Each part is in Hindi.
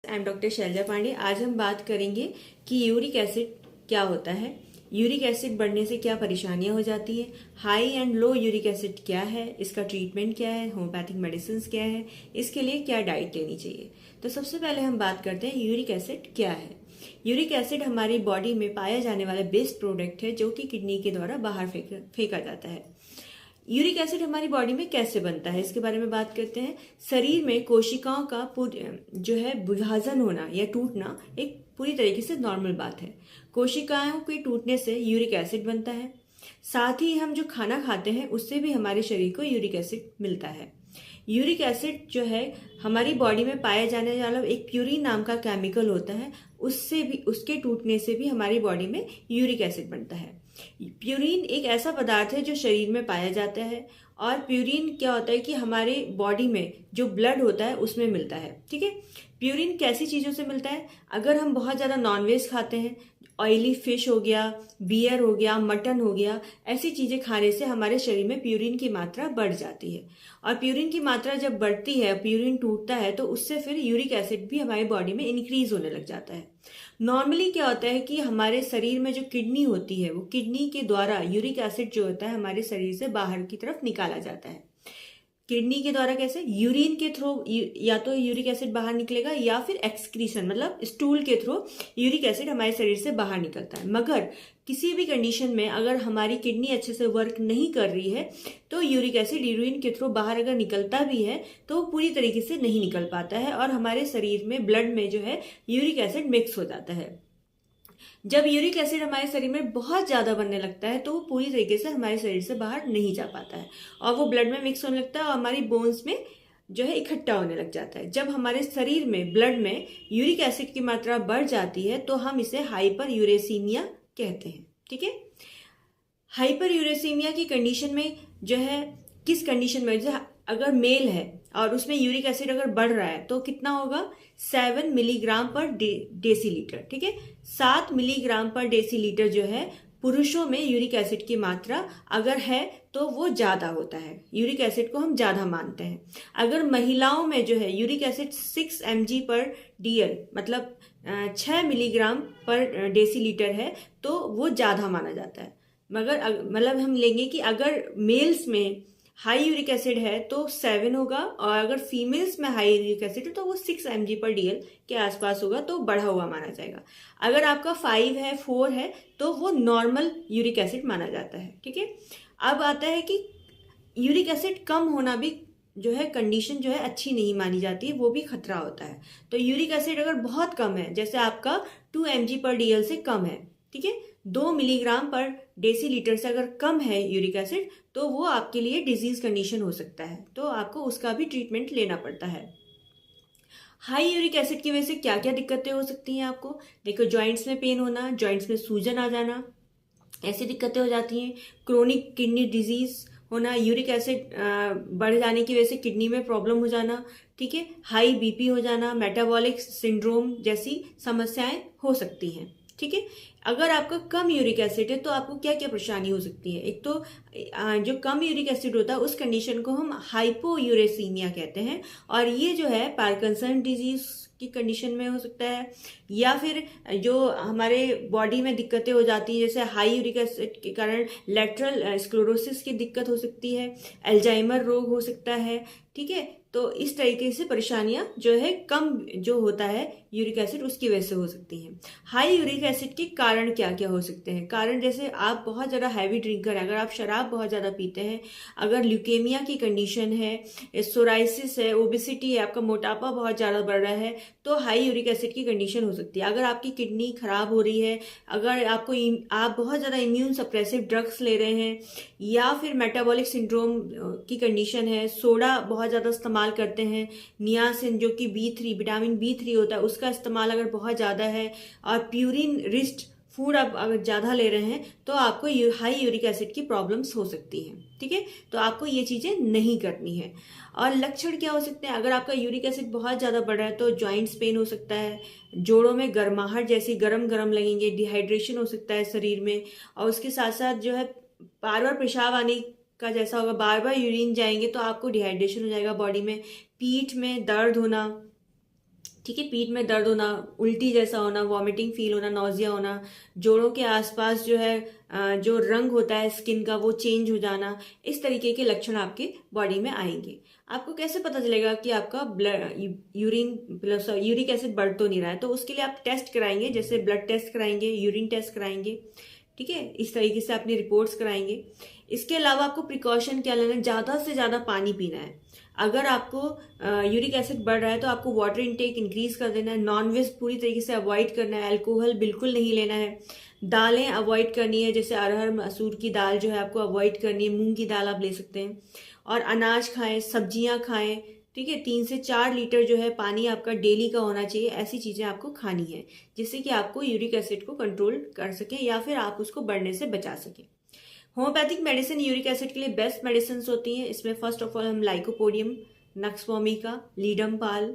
I am doctor Shailaja Pandey. आज हम बात करेंगे कि यूरिक एसिड क्या होता है, यूरिक एसिड बढ़ने से क्या परेशानियां हो जाती है, high and low uric acid क्या है, इसका ट्रीटमेंट क्या है, होम्योपैथिक मेडिसिन क्या है, इसके लिए क्या डाइट लेनी चाहिए। तो सबसे पहले हम बात करते हैं यूरिक एसिड क्या है। यूरिक एसिड हमारी बॉडी में पाया जाने वाला बेस्ट प्रोडक्ट है जो कि किडनी के द्वारा बाहर फेंका जाता है। यूरिक एसिड हमारी बॉडी में कैसे बनता है इसके बारे में बात करते हैं। शरीर में कोशिकाओं का जो है विभाजन होना या टूटना एक पूरी तरीके से नॉर्मल बात है। कोशिकाओं के टूटने से यूरिक एसिड बनता है। साथ ही हम जो खाना खाते हैं उससे भी हमारे शरीर को यूरिक एसिड मिलता है। यूरिक एसिड जो है हमारी बॉडी में पाया जाने वाला एक प्यूरिन नाम का केमिकल होता है, उससे भी उसके टूटने से भी हमारी बॉडी में यूरिक एसिड बनता है। प्यूरिन एक ऐसा पदार्थ है जो शरीर में पाया जाता है और प्यूरिन क्या होता है कि हमारे बॉडी में जो ब्लड होता है उसमें मिलता है। ठीक है, प्यूरिन कैसी चीज़ों से मिलता है? अगर हम बहुत ज़्यादा नॉनवेज खाते हैं, ऑयली फिश हो गया, बियर हो गया, मटन हो गया, ऐसी चीज़ें खाने से हमारे शरीर में प्यूरिन की मात्रा बढ़ जाती है। और प्यूरिन की मात्रा जब बढ़ती है, प्यूरिन टूटता है, तो उससे फिर यूरिक एसिड भी हमारी बॉडी में इंक्रीज होने लग जाता है। नॉर्मली क्या होता है कि हमारे शरीर में जो किडनी होती है वो किडनी के द्वारा यूरिक एसिड जो होता है हमारे शरीर से बाहर की तरफ निकाला जाता है। किडनी के द्वारा कैसे? यूरिन के थ्रू या तो यूरिक एसिड बाहर निकलेगा या फिर एक्सक्रीशन मतलब स्टूल के थ्रू यूरिक एसिड हमारे शरीर से बाहर निकलता है। मगर किसी भी कंडीशन में अगर हमारी किडनी अच्छे से वर्क नहीं कर रही है तो यूरिक एसिड यूरिन के थ्रू बाहर अगर निकलता भी है तो पूरी तरीके से नहीं निकल पाता है और हमारे शरीर में ब्लड में जो है यूरिक एसिड मिक्स हो जाता है। जब यूरिक एसिड हमारे शरीर में बहुत ज़्यादा बनने लगता है तो वो पूरी तरीके से हमारे शरीर से बाहर नहीं जा पाता है और वो ब्लड में मिक्स होने लगता है और हमारी बोन्स में जो है इकट्ठा होने लग जाता है। जब हमारे शरीर में ब्लड में यूरिक एसिड की मात्रा बढ़ जाती है तो हम इसे हाइपर यूरेसीमिया कहते हैं। ठीक है, हाइपर यूरेसीमिया की कंडीशन में जो है किस कंडीशन में, जैसे अगर मेल है और उसमें यूरिक एसिड अगर बढ़ रहा है तो कितना होगा? 7 मिलीग्राम पर डेसीलीटर। ठीक है, 7 मिलीग्राम पर डेसीलीटर जो है पुरुषों में यूरिक एसिड की मात्रा अगर है तो वो ज्यादा होता है, यूरिक एसिड को हम ज्यादा मानते हैं। अगर महिलाओं में जो है यूरिक एसिड 6 mg पर DL मतलब 6 मिलीग्राम पर डेसीलीटर है तो वो ज्यादा माना जाता है। मगर मतलब हम लेंगे कि अगर मेल्स में हाई यूरिक एसिड है तो 7 होगा और अगर फीमेल्स में हाई यूरिक एसिड है तो वो 6 mg पर DL के आसपास होगा तो बढ़ा हुआ माना जाएगा। अगर आपका 5 है, 4 है तो वो नॉर्मल यूरिक एसिड माना जाता है। ठीक है, अब आता है कि यूरिक एसिड कम होना भी जो है कंडीशन जो है अच्छी नहीं मानी जाती है, वो भी खतरा होता है। तो यूरिक एसिड अगर बहुत कम है, जैसे आपका 2 mg पर DL से कम है, ठीक है, 2 मिलीग्राम पर डेसीलीटर से अगर कम है यूरिक एसिड तो वो आपके लिए डिजीज कंडीशन हो सकता है, तो आपको उसका भी ट्रीटमेंट लेना पड़ता है। हाई यूरिक एसिड की वजह से क्या क्या दिक्कतें हो सकती हैं आपको? देखो, जॉइंट्स में पेन होना, जॉइंट्स में सूजन आ जाना, ऐसी दिक्कतें हो जाती हैं। क्रोनिक किडनी डिजीज होना, यूरिक एसिड बढ़ जाने की वजह से किडनी में प्रॉब्लम हो जाना, ठीक है, हाई बीपी हो जाना, मेटाबॉलिक सिंड्रोम जैसी समस्याएं हो सकती हैं। ठीक है, अगर आपका कम यूरिक एसिड है तो आपको क्या क्या परेशानी हो सकती है? एक तो जो कम यूरिक एसिड होता है उस कंडीशन को हम हाइपोयूरेसीमिया कहते हैं और ये जो है पार्किंसन डिजीज की कंडीशन में हो सकता है या फिर जो हमारे बॉडी में दिक्कतें हो जाती हैं, जैसे हाई यूरिक एसिड के कारण लेटरल स्क्लेरोसिस की दिक्कत हो सकती है, अल्जाइमर रोग हो सकता है। ठीक है, तो इस तरीके से परेशानियां जो है कम जो होता है यूरिक एसिड उसकी वजह से हो सकती हैं। हाई यूरिक एसिड के कारण क्या क्या हो सकते हैं? कारण जैसे आप बहुत ज़्यादा हैवी ड्रिंकर है, अगर आप शराब बहुत ज़्यादा पीते हैं, अगर ल्यूकेमिया की कंडीशन है, सोराइसिस है, ओबिसिटी है, आपका मोटापा बहुत ज़्यादा बढ़ रहा है तो हाई यूरिक एसिड की कंडीशन हो सकती है। अगर आपकी किडनी खराब हो रही है, अगर आप बहुत ज़्यादा इम्यून सप्रेसिव ड्रग्स ले रहे हैं या फिर मेटाबॉलिक सिंड्रोम की कंडीशन है, सोडा बहुत ज़्यादा इस्तेमाल करते हैं, नियासिन जो कि B3 विटामिन B3 होता है उसका इस्तेमाल अगर बहुत ज़्यादा है और प्यूरिन रिच्ड फूड आप अगर ज़्यादा ले रहे हैं तो आपको हाई यूरिक एसिड की प्रॉब्लम्स हो सकती हैं। ठीक है, तो आपको ये चीज़ें नहीं करनी है। और लक्षण क्या हो सकते हैं? अगर आपका यूरिक एसिड बहुत ज़्यादा बढ़ रहा है तो जॉइंट्स पेन हो सकता है, जोड़ों में गर्माहट जैसी गरम गरम लगेंगे, डिहाइड्रेशन हो सकता है शरीर में, और उसके साथ साथ जो है बार बार पेशाब आने का जैसा होगा, बार बार यूरिन जाएंगे तो आपको डिहाइड्रेशन हो जाएगा बॉडी में, पीठ में दर्द होना, ठीक है। पीठ में दर्द होना, उल्टी जैसा होना, वॉमिटिंग फील होना, नौजिया होना, जोड़ों के आसपास जो है जो रंग होता है स्किन का वो चेंज हो जाना, इस तरीके के लक्षण आपके बॉडी में आएंगे। आपको कैसे पता चलेगा कि आपका यूरिक एसिड बढ़ तो नहीं रहा है? तो उसके लिए आप टेस्ट कराएंगे, जैसे ब्लड टेस्ट कराएंगे, यूरिन टेस्ट कराएंगे, ठीक है। इस तरीके से अपनी रिपोर्ट्स कराएंगे। इसके अलावा आपको प्रिकॉशन क्या लेना है? ज़्यादा से ज़्यादा पानी पीना है। अगर आपको यूरिक एसिड बढ़ रहा है तो आपको वाटर इनटेक इंक्रीज कर देना है। नॉनवेज पूरी तरीके से अवॉइड करना है। अल्कोहल बिल्कुल नहीं लेना है। दालें अवॉइड करनी है, जैसे अरहर मसूर की दाल जो है आपको अवॉइड करनी है। मूंग की दाल आप ले सकते हैं। और अनाज खाएं, सब्जियां खाएं, ठीक है। 3 से 4 लीटर जो है पानी आपका डेली का होना चाहिए। ऐसी चीजें आपको खानी है जिससे कि आपको यूरिक एसिड को कंट्रोल कर सके या फिर आप उसको बढ़ने से बचा सके। होम्योपैथिक मेडिसिन यूरिक एसिड के लिए बेस्ट मेडिसिन होती हैं। इसमें फर्स्ट ऑफ ऑल हम lycopodium, nux vomica, ledum pal,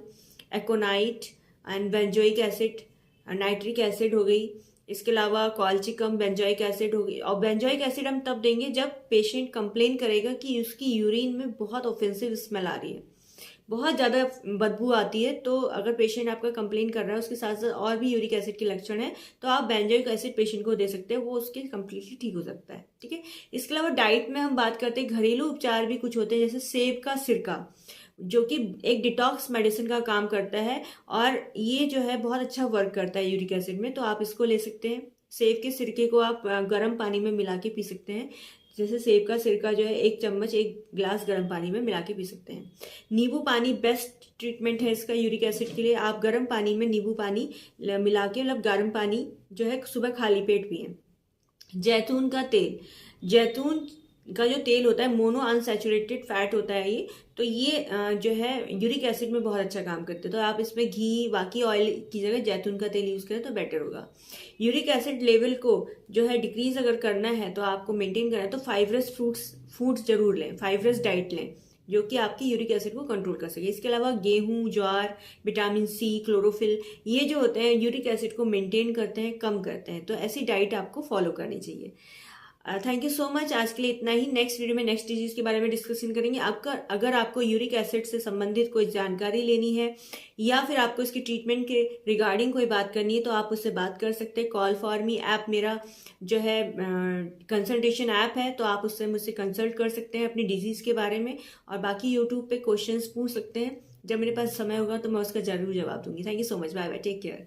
aconite and benzoic acid, nitric acid हो गई। इसके अलावा कॉल्चिकम, बेंजोइक एसिड हो गई। और बेंजोइक एसिड हम तब देंगे जब पेशेंट कंप्लेन करेगा कि उसकी यूरिन में बहुत ऑफेंसिव स्मेल आ रही है, बहुत ज़्यादा बदबू आती है। तो अगर पेशेंट आपका कंप्लेन कर रहा है, उसके साथ साथ और भी यूरिक एसिड के लक्षण है, तो आप बेंजोइक एसिड पेशेंट को दे सकते हैं, वो उसके कम्प्लीटली ठीक हो सकता है, ठीक है। इसके अलावा डाइट में हम बात करते हैं, घरेलू उपचार भी कुछ होते हैं, जैसे सेब का सिरका जो कि एक डिटॉक्स मेडिसिन का काम करता है और ये जो है बहुत अच्छा वर्क करता है यूरिक एसिड में, तो आप इसको ले सकते हैं। सेब के सिरके को आप गर्म पानी में मिला के पी सकते हैं। जैसे सेब का सिरका जो है 1 चम्मच 1 गिलास गर्म पानी में मिला के पी सकते हैं। नींबू पानी बेस्ट ट्रीटमेंट है इसका यूरिक एसिड के लिए। आप गर्म पानी में नींबू पानी मिला के, मतलब गर्म पानी जो है सुबह खाली पेट पिए। जैतून का तेल, जैतून का जो तेल होता है मोनो अनसैचुरेटेड फैट होता है ये, तो ये जो है यूरिक एसिड में बहुत अच्छा काम करते हैं। तो आप इसमें घी, बाकी ऑयल की जगह जैतून का तेल यूज करें तो बेटर होगा। यूरिक एसिड लेवल को जो है डिक्रीज अगर करना है तो आपको मेंटेन करना है तो फाइब्रस फूड्स जरूर लें, फाइब्रस डाइट लें जो कि आपकी यूरिक एसिड को कंट्रोल कर सके। इसके अलावा गेहूं, ज्वार, विटामिन सी, क्लोरोफिल, ये जो होते हैं यूरिक एसिड को मेंटेन करते हैं, कम करते हैं। तो ऐसी डाइट आपको फॉलो करनी चाहिए। Thank you so much. आज के लिए इतना ही। नेक्स्ट वीडियो में नेक्स्ट डिजीज के बारे में डिस्कशन करेंगे। आपका अगर आपको यूरिक एसिड से संबंधित कोई जानकारी लेनी है या फिर आपको इसकी ट्रीटमेंट के रिगार्डिंग कोई बात करनी है तो आप उससे बात कर सकते हैं। कॉल फॉर मी ऐप मेरा जो है कंसल्टेशन ऐप है, तो आप उससे मुझसे कंसल्ट कर सकते हैं अपनी डिजीज के बारे में। और बाकी यूट्यूब पे क्वेश्चंस पूछ सकते हैं। जब मेरे पास समय होगा तो मैं उसका जरूर जवाब दूंगी। Thank you so much. Bye bye, take care.